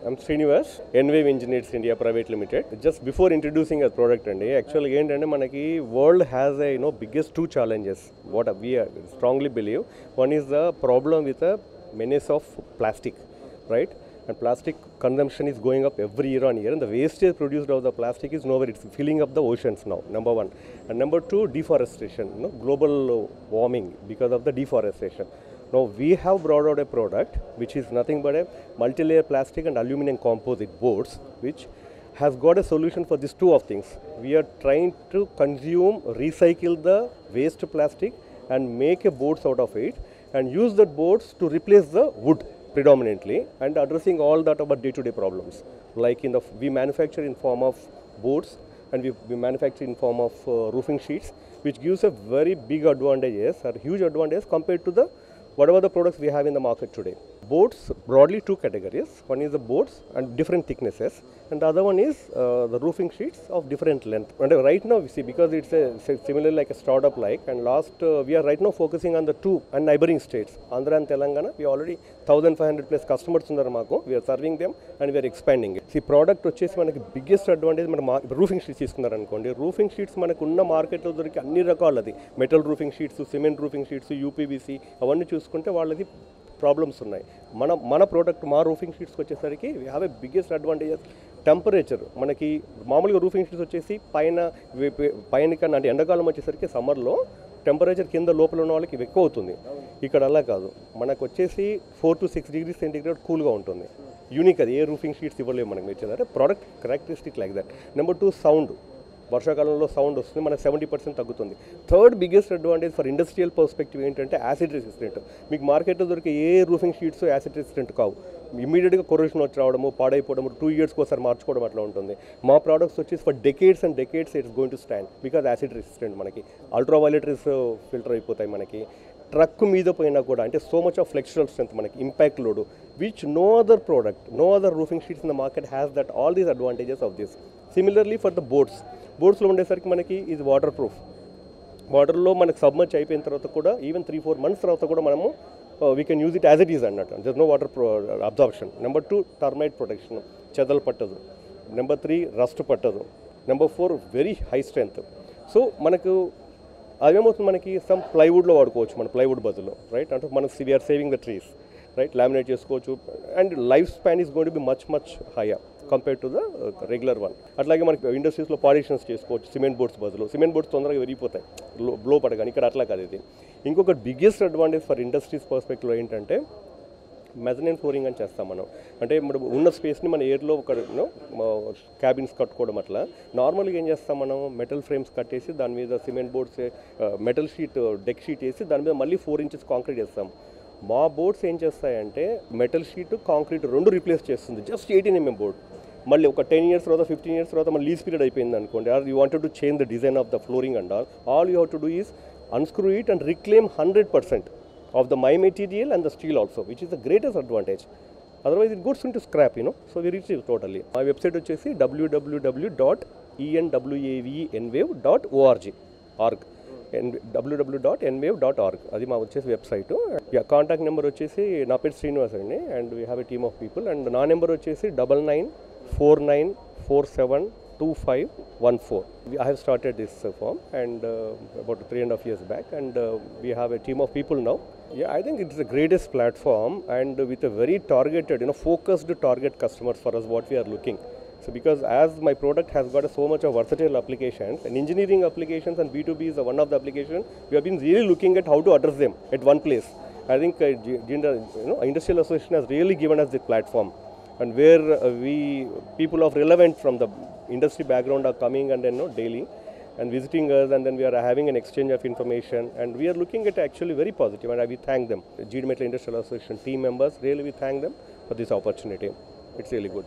I'm Srinivas, Enwave Engineers India Private Limited. Just before introducing a product, actually, world has a biggest two challenges. What we strongly believe, one is the problem with the menace of plastic, right? And plastic consumption is going up every year on year, and the wastage produced out of the plastic is nowhere. It's filling up the oceans now. Number one, and number two, deforestation. Global warming because of the deforestation. Now we have brought out a product which is nothing but a multi-layer plastic and aluminum composite boards, which has got a solution for these two of things. We are trying to recycle the waste plastic and make a boards out of it and use that boards to replace the wood predominantly, and addressing all that about day-to-day problems. Like we manufacture in form of boards, and we manufacture in form of roofing sheets, which gives a very big advantages or huge advantage compared to the whatever the products we have in the market today. Boards, broadly two categories. One is the boards and different thicknesses, and the other one is the roofing sheets of different length. And right now we see, because it's similar like a startup like, and we are right now focusing on the two and neighboring states, Andhra and Telangana. We already 1,500 plus customers in the we are serving them and we are expanding it. See, product వచ్చేసి మనకి biggest advantage మన roofing sheets తీసుకున్నారు అనుకోండి. Roofing sheets మనకు ఉన్న మార్కెట్లో దొరికి అన్ని రకాలది, metal roofing sheets, cement roofing sheets, UPVC అవన్నీ చూసుకుంటే వాళ్ళది ప్రాబ్లమ్స్ ఉన్నాయి. మన ప్రోడక్ట్ మా రూఫింగ్ షీట్స్కి వచ్చేసరికి we have a biggest advantages. Temperature మనకి మామూలుగా రూఫింగ్ షీట్స్ వచ్చేసి పైన కన్నా అంటే ఎండాకాలం వచ్చేసరికి సమ్మర్లో టెంపరేచర్ కింద లోపల ఉన్న వాళ్ళకి ఎక్కువ అవుతుంది. ఇక్కడ అలా కాదు, మనకు వచ్చేసి 4 to 6 degrees సెంటిగ్రేడ్ కూల్గా ఉంటుంది. యూనిక్ అది, ఏ రూఫింగ్ షీట్స్ ఇవ్వలేము మనకి ఇచ్చేదంటే product characteristic like that. Number 2, sound. వర్షాకాలంలో సౌండ్ వస్తుంది, మనకు 70% తగ్గుతుంది. Third biggest advantage for industrial perspective ఏంటంటే యాసిడ్ రెసిస్టెంట్. మీకు మార్కెట్లో దొరికే ఏ రూఫింగ్ షీట్స్ యాసిడ్ రెసిస్టెంట్ కావు. ఇమీడియట్గా కొరోషన్ వచ్చి రావడము, పాడైపోవడము, 2 yearsకి ఒకసారి మార్చుకోవడం అట్లా ఉంటుంది. మా ప్రోడక్ట్స్ వచ్చేసి for decades and decades it's going to stand because acid resistant. మనకి అల్ట్రావైలెట్ రేస్ ఫిల్టర్ అయిపోతాయి. మనకి ట్రక్ మీద పోయినా కూడా అంటే so much of flexural strength, మనకి impact load, which no other roofing sheets in the market has that all these advantages of this. Similarly for the బోర్డ్స్లో ఉండేసరికి మనకి ఇది వాటర్ ప్రూఫ్. వాటర్లో మనకి సబ్మర్జ్ అయిపోయిన తర్వాత కూడా ఈవెన్ 3-4 months తర్వాత కూడా మనము we can use it as it is అన్నట్టు. There no water absorption. Number 2, termite protection, చెదలు పట్టదు. నెంబర్ 3, రస్ట్ పట్టదు. Number 4, very high strength. So మనకు అదేమవుతుంది, మనకి సమ్ ప్లైవుడ్లో వాడుకోవచ్చు, మన ప్లైవుడ్ బదులు, రైట్? అంటే మనకు we're saving the trees, right? Laminate చేసుకోవచ్చు, and life span is going to be much higher compare to the regular one. అట్లాగే మనకి ఇండస్ట్రీస్లో పార్టిషన్స్ చేసుకోవచ్చు సిమెంట్ బోర్డ్స్ బదులు. సిమెంట్ బోర్డ్స్ తొందరగా విరిగిపోతాయి బ్లో పడగానే, ఇక్కడ అట్లా కాదు ఇది. ఇంకొక బిగ్గెస్ట్ అడ్వాంటేజ్ ఫర్ ఇండస్ట్రీస్ పర్స్పెక్టివ్లో ఏంటంటే మెజనైన్ ఫ్లోరింగ్ అని చేస్తాం మనం. అంటే ఇప్పుడు ఉన్న స్పేస్ని మన ఎయిర్లో ఒక క్యాబిన్స్ కట్టుకోవడం అట్లా. నార్మల్గా ఏం చేస్తాం మనం, మెటల్ ఫ్రేమ్స్ కట్టేసి దాని మీద cement boards, metal sheet, deck sheet వేసి దాని మీద మళ్ళీ 4 inches కాంక్రీట్ వేస్తాం. మా బోర్డ్స్ ఏం చేస్తాయంటే మెటల్ షీట్, కాంక్రీట్ రెండు రీప్లేస్ చేస్తుంది. Just 18 mm board. మళ్ళీ ఒక 10 years తర్వాత 15 years తర్వాత మళ్ళీ లీజ్ పీరియడ్ అయిపోయింది అనుకోండి, are you wanted to change the design of the flooring and all you have to do is unscrew it and reclaim 100% of the my material and the steel also, which is the greatest advantage. Otherwise it goes into scrap, so we reach it totally. My website వచ్చేసి www.enwavenwave.org www.enwave.org అది మా వచ్చేసి website. Contact number వచ్చేసి నా పేరు శ్రీనివాస్ అండి, and we have a team of people. And నా number వచ్చేసి 9949472514. I have started this firm and about 3.5 years back, and we have a team of people now. Yeah, I think it's the greatest platform, and with a very targeted, focused target customers for us what we are looking. So because as my product has got so much of versatile applications, and engineering applications and B2B is one of the applications, we have been really looking at how to address them at one place. I think Industrial Association has really given us the platform, and where people of relevant from the industry background are coming and daily and visiting us, and then we are having an exchange of information, and we are looking at actually very positive, and we thank them. GD Metal Industrial Association team members, really we thank them for this opportunity. It's really good.